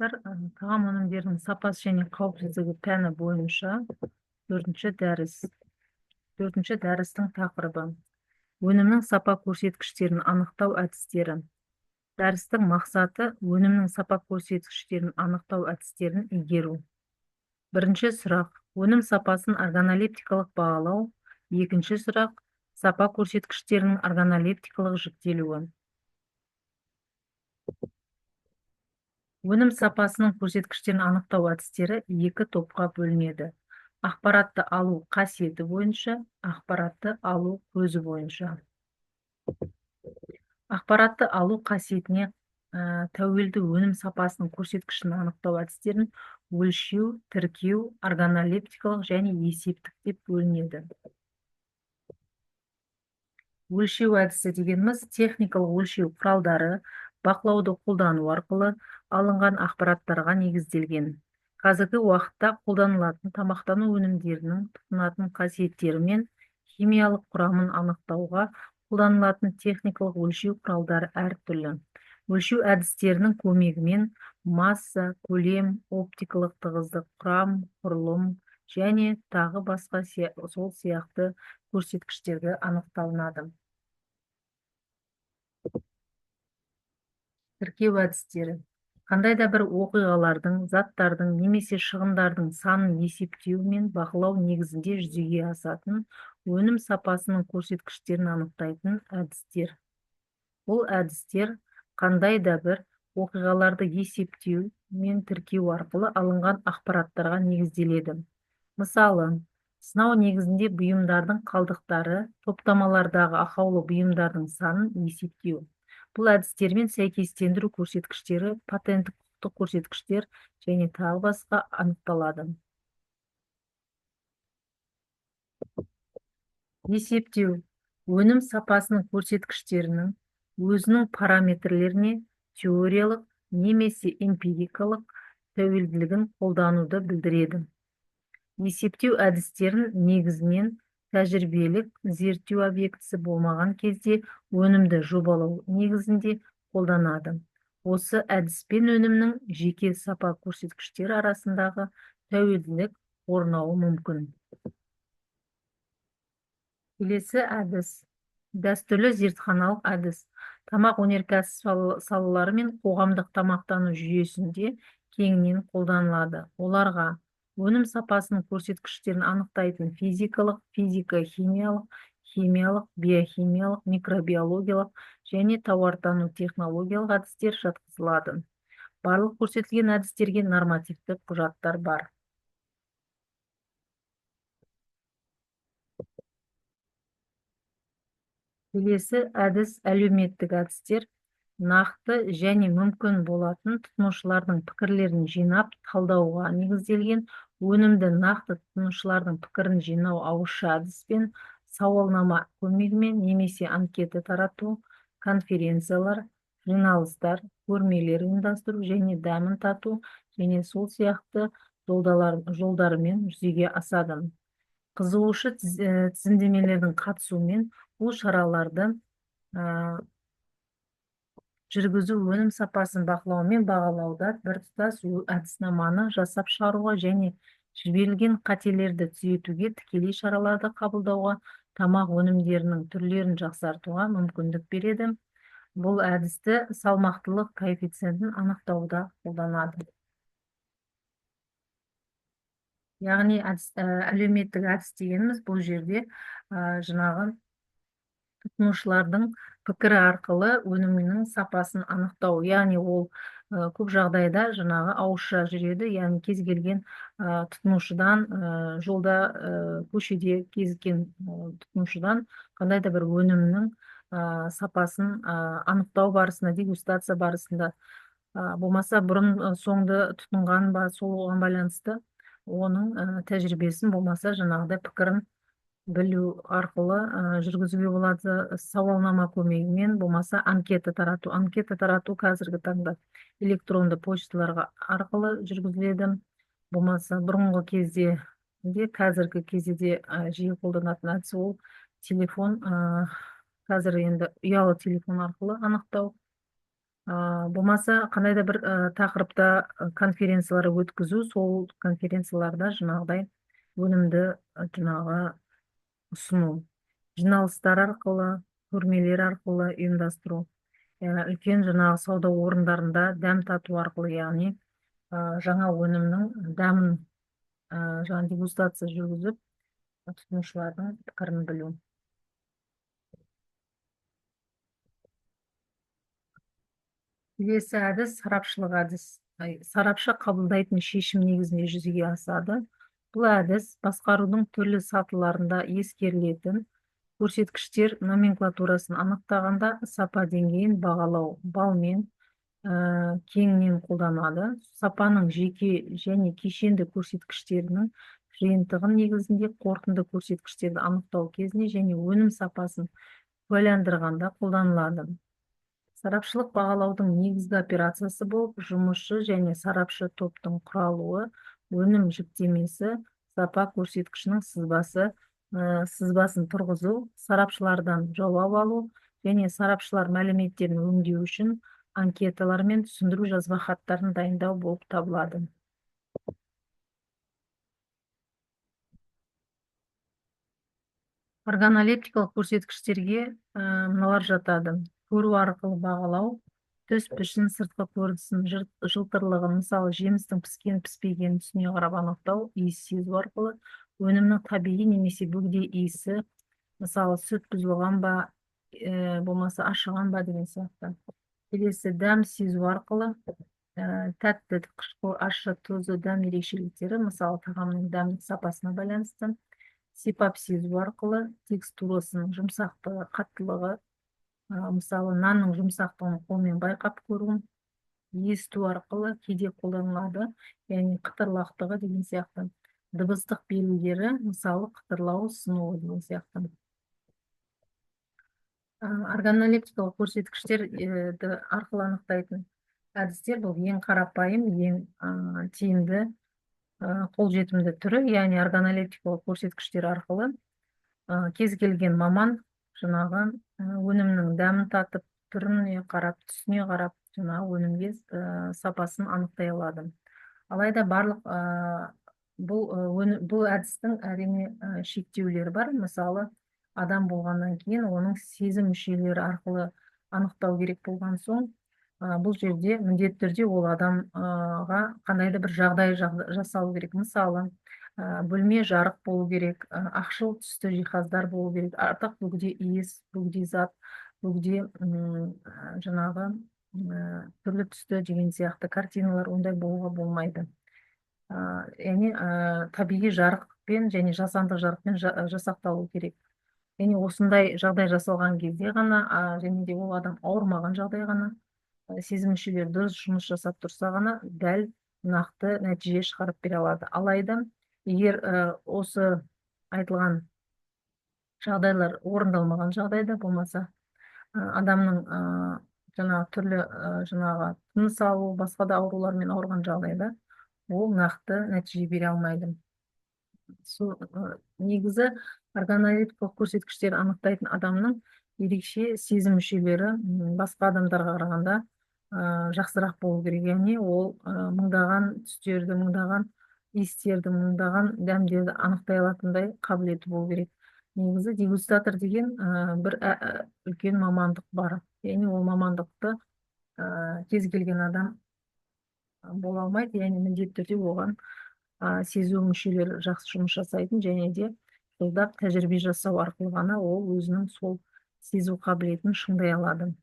Тағам өнімдерінің сапасы және қауіпсіздігі пәні бойынша төртінші дәріс. Төртінші дәрістің тақырыбы: өнімнің сапа көрсеткіштерін анықтау әдістері. Дәрістің мақсаты өнімнің сапа көрсеткіштерін анықтау әдістерін игеру. Бірінші сұрақ: өнім сапасын органолептикалық бағалау. Екінші сұрақ: сапа көрсеткіштерінің органолептикалық жіктелуі. Өнім сапасының көрсеткіштерін анықтау әдістері екі топқа бөлінеді: ақпаратты алу қасиеті бойынша, ақпаратты алу көзі бойынша. Ақпаратты алу қасиетіне тәуелді өнім сапасының көрсеткішін анықтау әдістерін өлшеу, тіркеу, органолептикалық және есептік деп бөлінеді. Өлшеу әдісі дегеніміз техникалық өлшеу құралдары бақылауды қолдану арқылы алынған ақпараттарға негізделген. Қазіргі уақытта қолданылатын тамақтану өнімдерінің тұтынатын қасиеттері мен химиялық құрамын анықтауға қолданылатын техникалық өлшеу құралдары әртүрлі. Өлшеу әдістерінің көмегімен масса, көлем, оптикалық тығыздық, құрам, құрылым және тағы басқа сол сияқты көрсеткіштерді анықталынады. Тіркеу әдістері: қандай да бір оқиғалардың, заттардың немесе шығындардың санын есептеу мен бақылау негізінде жүзеге асатын өнім сапасының көрсеткіштерін анықтайтын әдістер. Бұл әдістер қандай да бір оқиғаларды есептеу мен тіркеу арқылы алынған ақпараттарға негізделеді. Мысалы, сынау негізінде бұйымдардың қалдықтары, топтамалардағы ақаулы бұйымдардың санын есептеу. Бұл әдістермен сәйкестендіру көрсеткіштері, патенттік құқықтық көрсеткіштер және тағы басқа анықталады. Есептеу: өнім сапасының көрсеткіштерінің өзінің параметрлеріне теориялық немесе эмпирикалық тәуелділігін қолдануды білдіреді. Есептеу әдістерін негізінен тәжірибелік зерттеу объектісі болмаған кезде өнімді жобалау негізінде қолданады. Осы әдіспен өнімнің жеке сапа көрсеткіштері арасындағы тәуелділік орнауы мүмкін. Келесі әдіс: дәстүрлі зертханалық әдіс. Тамақ өнеркәсібі салалары мен қоғамдық тамақтану жүйесінде кеңінен қолданылады. Оларға өнім сапасының көрсеткіштерін анықтайтын физикалық, физика-химиялық, химиялық, биохимиялық, микробиологиялық және тауартану технологиялық әдістер жатқызылады. Барлық көрсетілген әдістерге нормативтік құжаттар бар. Келесі әдіс әлеуметтік әдістер. Нақты және мүмкін болатын тұтынушылардың пікірлерін жинап талдауға негізделген өнімді нақты тұтынушылардың пікірін жинау ауызша әдіспен, сауалнама көмегімен немесе анкета тарату, конференциялар, жиналыстар, көрмелер ұйымдастыру және дәмін тату және сол сияқты жолдарымен жүзеге асады. Қызығушы тізімдемелердің қатысуымен бұл шараларды жүргізу өнім сапасын бақылау мен бағалауда біртұтас әдіснаманы жасап шығаруға және жіберілген қателерді түзетуге, тікелей шараларды қабылдауға, тамақ өнімдерінің түрлерін жақсартуға мүмкіндік береді. Бұл әдісті салмақтылық коэффициентін анықтауда қолданады. Яғни әлеуметтік әдіс дегеніміз бұл жерде жаңағы тұтынушылардың пікірі арқылы өнімнің сапасын анықтау. Яғни ол көп жағдайда жаңағы ауызша жүреді. Яғни кез келген тұтынушыдан, жолда, көшеде кезіккен тұтынушыдан қандай да бір өнімнің сапасын анықтау барысында, дегустация барысында, болмаса бұрын соңды тұтынған ба, сол оған байланысты оның тәжірибесін, болмаса жаңағыдай пікірін білу арқылы жүргізуге болады. Сауалнама көмегімен, болмаса анкета тарату. Анкета тарату қазіргі таңда электронды почталарға арқылы жүргізіледі. Болмаса бұрынғы кезде де, қазіргі кезде де жиі қолданатын әдіс ол телефон, қазір енді ұялы телефон арқылы анықтау. Болмаса қандай да бір тақырыпта конференциялар өткізу, сол конференцияларда жаңағыдай өнімді жаңағы ұсыну, жиналыстар арқылы, көрмелер арқылы ұйымдастыру, үлкен жаңағы сауда орындарында дәм тату арқылы, яғни жаңа өнімнің дәмін жаңағы дегустация жүргізіп, тұтынушылардың пікірін білу. Келесі әдіс сарапшылық әдіс. Сарапшы қабылдайтын шешім негізінде жүзеге асады. Бұл әдіс басқарудың түрлі сатыларында ескерілетін көрсеткіштер номенклатурасын анықтағанда сапа деңгейін бағалау балмен кеңінен қолданады. Сапаның жеке және кешенді көрсеткіштерінің жиынтығы негізінде қорытынды көрсеткіштерді анықтау кезінде және өнім сапасын куәландырғанда қолданылады. Сарапшылық бағалаудың негізгі операциясы болып, жұмысшы және сарапшы топтың құралуы, өнім жүктемесі, сапа көрсеткішінің сызбасын тұрғызу, сарапшылардан жауап алу және сарапшылар мәліметтерін өңдеу үшін анкеталар мен түсіндіру жазба хаттарын дайындау болып табылады. Органолептикалық көрсеткіштерге мыналар жатады. Көру арқылы бағалау, түс пішін, сыртқы көрінісін, жылтырлығын, мысалы жемістің піскен піспегенін түсіне қарап анықтау, иіс сезу арқылы, өнімнің табиғи немесе бөгде иісі, мысалы сүт бұзылған ба, болмаса ашыған ба деген сияқты. Келесі дәм сезу арқылы, тәтті, қышқыл, ащы, тұзды дәм ерекшеліктері, мысалы тағамның дәмдік сапасына байланысты. Сипап сезу арқылы текстурасын, жұмсақтығы, қаттылығы, мысалы нанның жұмсақтығын қолмен байқап көру. Есту арқылы кейде қолданылады, яғни қытырлақтығы деген сияқты. Дыбыстық белгілері, мысалы қытырлау, сынуы деген сияқты. Органолептикалық көрсеткіштерді арқылы анықтайтын әдістер бұл ең қарапайым, ең тиімді, қолжетімді түрі, яғни органолептикалық көрсеткіштер арқылы кез келген маман жаңағы өнімнің дәмін татып, түріне қарап, түсіне қарап, жаңағы өнімге сапасын анықтай алады. Алайда барлық бұл әдістің әрине шектеулері бар. Мысалы, адам болғаннан кейін оның сезім мүшелері арқылы анықтау керек болған соң, бұл жерде міндетті түрде ол адамға қандай да бір жағдай жасалу керек. Мысалы, бөлме жарық болу керек, ақшыл түсті жиһаздар болу керек, артық бөгде иіс, бөгде зат, бөгде жаңағы түрлі түсті деген сияқты картиналар ондай болуға болмайды. Яғни табиғи жарықпен және жасанды жарықпен жасақталу керек. Яғни осындай жағдай жасалған кезде ғана, және де ол адам ауырмаған жағдай ғана, сезім мүшелері дұрыс жұмыс жасап тұрса ғана дәл нақты нәтиже шығарып бере алады. Алайда, егер осы айтылған жағдайлар орындалмаған жағдайда, болмаса адамның жаңағы түрлі жаңағы тыныс алу, басқа да аурулармен ауырған жағдайда ол нақты нәтиже бере алмайды. Негізі органолептикалық көрсеткіштер анықтайтын адамның ерекше сезім мүшелері басқа адамдарға қарағанда жақсырақ болу керек. Яғни ол мыңдаған түстерді, мыңдаған иістерді, мыңдаған дәмдерді анықтай алатындай қабілеті болу керек. Негізі дегустатор деген бір үлкен мамандық бар. Яғни ол мамандықты кез келген адам бола алмайды, яғни міндетті түрде оған сезу мүшелері жақсы жұмыс жасайтын және де жылдап тәжірибе жасау арқылы ғана ол өзінің сол сезу қабілетін шыңдай алады.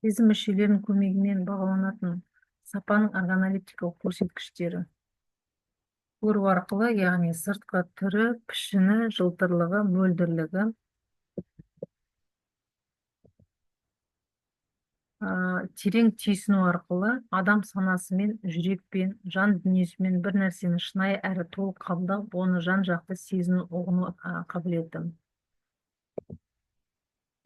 Сезім мүшелерінің көмегімен бағаланатын сапаның органолептикалық көрсеткіштері. Көру арқылы, яғни сыртқы түрі, пішіні, жылтырлығы, мөлдірлігі, терең түйсіну арқылы адам санасымен, жүрекпен, жан дүниесімен бір нәрсені шынайы әрі толық қабылдап, оны жан-жақты сезіну, ұғыну қабілеті.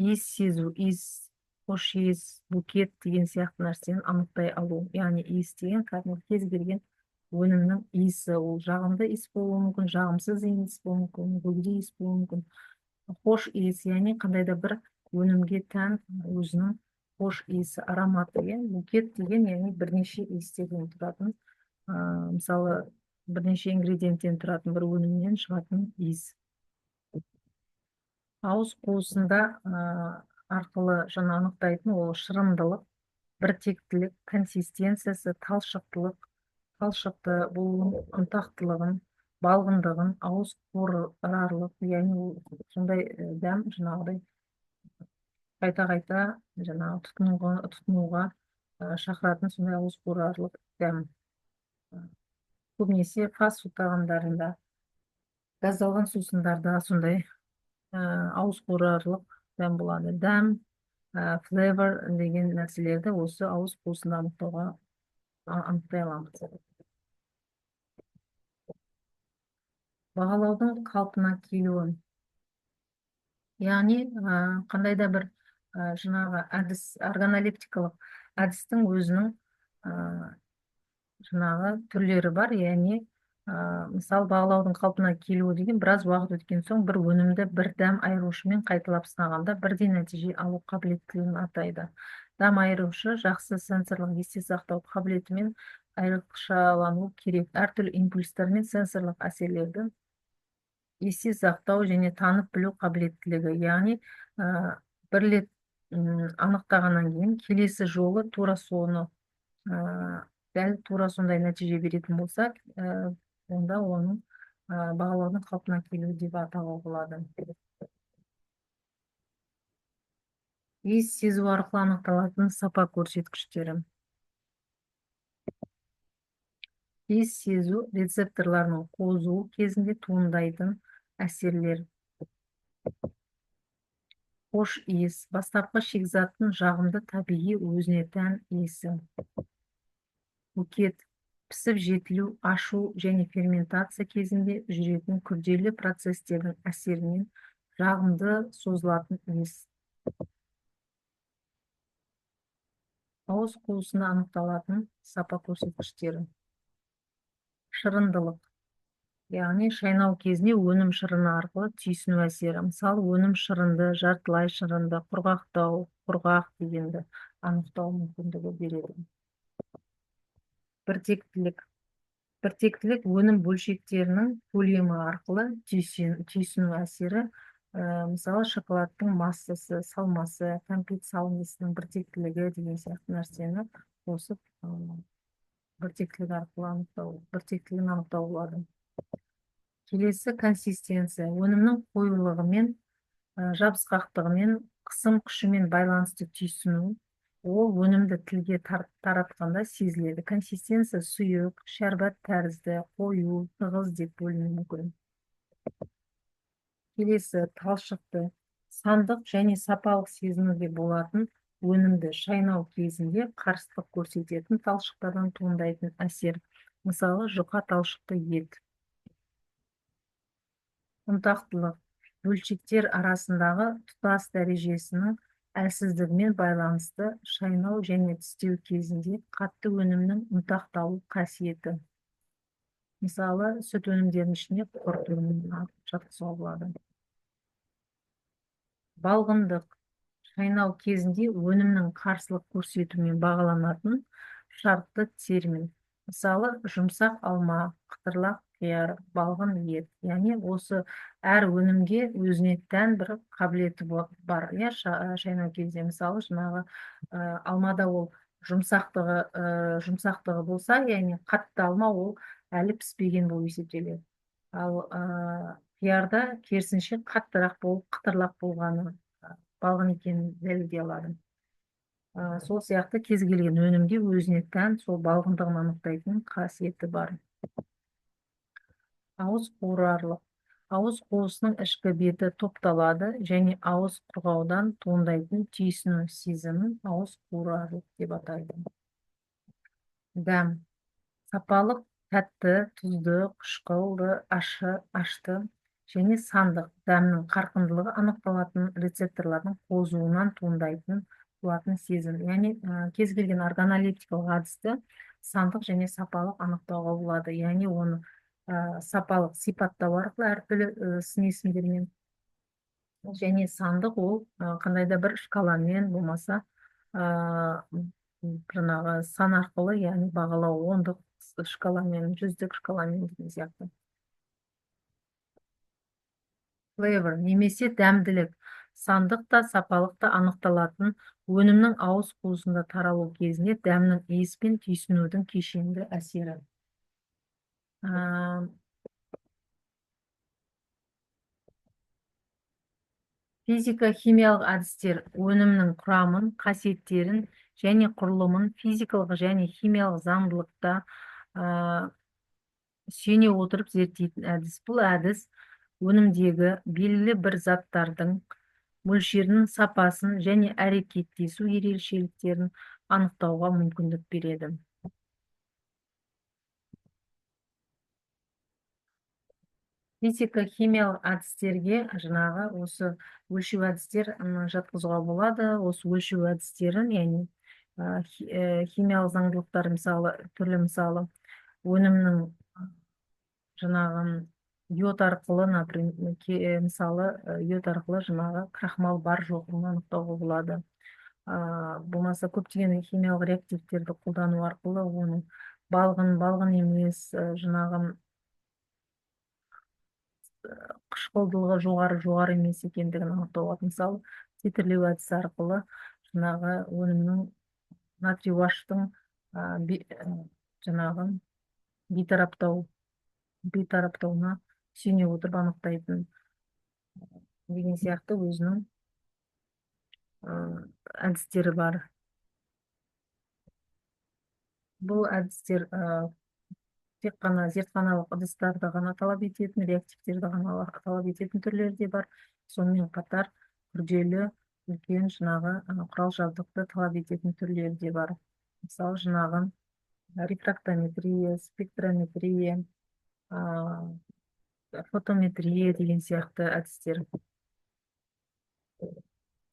Иіс сезу, иіс, хош иіс, букет деген сияқты нәрсені анықтай алу. Яғни иіс деген кез келген өнімнің иісі, ол жағымды иіс болуы мүмкін, жағымсыз иіс болуы мүмкін, бөгде иіс болуы мүмкін. Хош иіс, яғни қандай да бір өнімге тән өзінің хош иісі, ароматы. Букет деген яғни бірнеше иістерден тұратын, мысалы бірнеше ингредиенттен тұратын бір өнімнен шығатын иіс. Ауыз қуысында арқылы жаңа анықтайтын ол шырындылық, біртектілік, консистенциясы, талшықты болуын, ұнтақтылығын, балғындығын, ауыз қуырарлық, яғни сондай дәм жаңағыдай қайта-қайта жаңағы тұтынуға шақыратын сондай ауыз қуырарлық дәм. Көбінесе фастфуд тағамдарында, газдалған сусындарда сондай ауыз қуырарлық дәм болады. Дәм, флевор деген нәрселерді осы ауыз қуысында анықтай аламыз. Бағалаудың қалпына келуі. Яғни қандай да бір жаңағы әдіс, органолептикалық әдістің өзінің жаңағы түрлері бар. Яғни мысалы бағалаудың қалпына келуі деген біраз уақыт өткен соң бір өнімді бір дәм айырушымен қайталап сынағанда бірдей нәтиже алу қабілеттілігін атайды. Дәм айырушы жақсы сенсорлық есте сақтау қабілетімен айрықшалануы керек. Әртүрлі импульстар мен сенсорлық әсерлерді есте сақтау және танып білу қабілеттілігі. Яғни бір рет анықтағаннан кейін келесі жолы тура соны дәл тура сондай нәтиже беретін болса, онда оның бағалаудың қалпына келуі деп атауға болады. Иіс сезу арқылы анықталатын сапа көрсеткіштері. Иіс сезу рецепторларының қозуы кезінде туындайтын әсерлер. Хош иіс, бастапқы шикізаттың жағымды табиғи өзіне тән иісі. Букет, пісіп жетілу, ашу және ферментация кезінде жүретін күрделі процестердің әсерінен жағымды созылатын иіс. Ауыз қуысында анықталатын сапа көрсеткіштері. Шырындылық, яғни шайнау кезінде өнім шырыны арқылы түйсіну әсері. Мысалы, өнім шырынды, жартылай шырынды, құрғақтау, құрғақ дегенді анықтау мүмкіндігі береді. Біртектілік өнім бөлшектерінің көлемі арқылы түйсіну әсері. Мысалы, шоколадтың массасы, салмасы, кәмпит салмасының біртектілігі деген сияқты нәрсені қосып біртектілігін анықтау болады. Келесі консистенция. Өнімнің қоюлығымен, жабысқақтығымен, қысым күшімен байланысты түйсіну. Ол өнімді тілге таратқанда сезіледі. Консистенция сұйық, шәрбат тәрізді, қою, тығыз деп бөлінуі мүмкін. Келесі талшықты. Сандық және сапалық сезінуге болатын өнімді шайнау кезінде қарсылық көрсететін талшықтардан туындайтын әсер. Мысалы, жұқа талшықты ет. Ұнтақтылық. Бөлшектер арасындағы тұтас дәрежесінің әлсіздігімен байланысты шайнау және тістеу кезінде қатты өнімнің ұнтақталу қасиеті. Мысалы, сүт өнімдерінің ішіне құрт өнімін жатқызуға болады. Балғындық. Шайнау кезінде өнімнің қарсылық көрсетумен бағаланатын шартты термин. Мысалы, жұмсақ алма, қытырлақ қияр, балғын ет. Яғни осы әр өнімге өзіне тән бір қабілеті бар. Шайнау кезде, мысалы, жаңағы алмада ол жұмсақтығы болса, яғни қатты алма ол әлі піспеген болып есептеледі. Ал қиярда керісінше қаттырақ болып, қытырлақ болғаны балғын екенін дәлелдей алады. Сол сияқты кез келген өнімге өзіне тән сол балғындығын анықтайтын қасиеті бар. Ауыз қуырарлық. Ауыз қуысының ішкі беті топталады және ауыз құрғаудан туындайтын түйсіну сезімін ауыз қуырарлық деп атайды. Дәм. Сапалық, тәтті, тұзды, қышқылды, ашты және сандық дәмнің қарқындылығы анықталатын рецепторлардың қозуынан туындайтын болатын сезім. Яғни кез келген органолептикалық әдісті сандық және сапалық анықтауға болады. Яғни оны сапалық сипаттау арқылы әртүрлі сын есімдермен, және сандық ол қандай да бір шкаламен болмаса жаңағы сан арқылы, яғни бағалау ондық шкаламен, жүздік шкаламен деген сияқты. Flavor немесе дәмділік сандық та сапалық та анықталатын өнімнің ауыз қуысында таралу кезінде дәмнің иіс пен түйсінудің кешенді әсері. Физика-химиялық әдістер өнімнің құрамын, қасиеттерін және құрылымын физикалық және химиялық заңдылықта сүйене отырып зерттейтін әдіс. Бұл әдіс өнімдегі белгілі бір заттардың мөлшерінің сапасын және әрекеттесу ерекшеліктерін анықтауға мүмкіндік береді. Физика-химиялық әдістерге жаңағы осы өлшеу әдістер жатқызуға болады. Осы өлшеу әдістерін, яғни химиялық заңдылықтар түрлі мысалы өнімнің жаңағы йод арқылы, мысалы йод арқылы жаңағы крахмал бар жоғын анықтауға болады. Болмаса көптеген химиялық реактивтерді қолдану арқылы оның балғын емес, жаңағы қышқылдылығы жоғары емес екендігін анықтауға, мысалы титрлеу әдісі арқылы жаңағы өнімнің натрий уаштың жаңағы бейтараптауына сүйене отырып анықтайтын деген сияқты өзінің әдістері бар. Бұл әдістер тек қана зертханалық ыдыстарды ғана талап ететін, реактивтерді ғана талап ететін түрлері де бар. Сонымен қатар күрделі үлкен жаңағы құрал жабдықты талап ететін түрлері де бар. Мысалы жаңағы рефрактометрия, спектрометрия, фотометрия деген сияқты әдістер.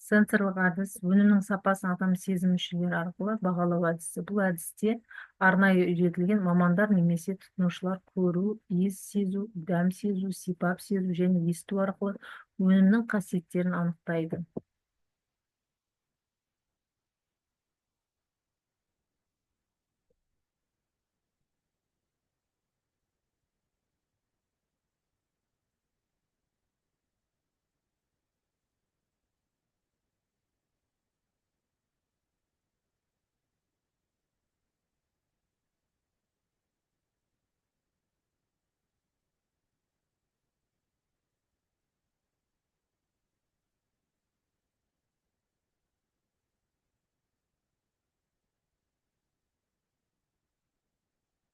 Сенсорлық әдіс өнімнің сапасын адам сезім мүшелері арқылы бағалау әдісі. Бұл әдісте арнайы үйретілген мамандар немесе тұтынушылар көру, иіс сезу, дәм сезу, сипап сезу және есту арқылы өнімнің қасиеттерін анықтайды.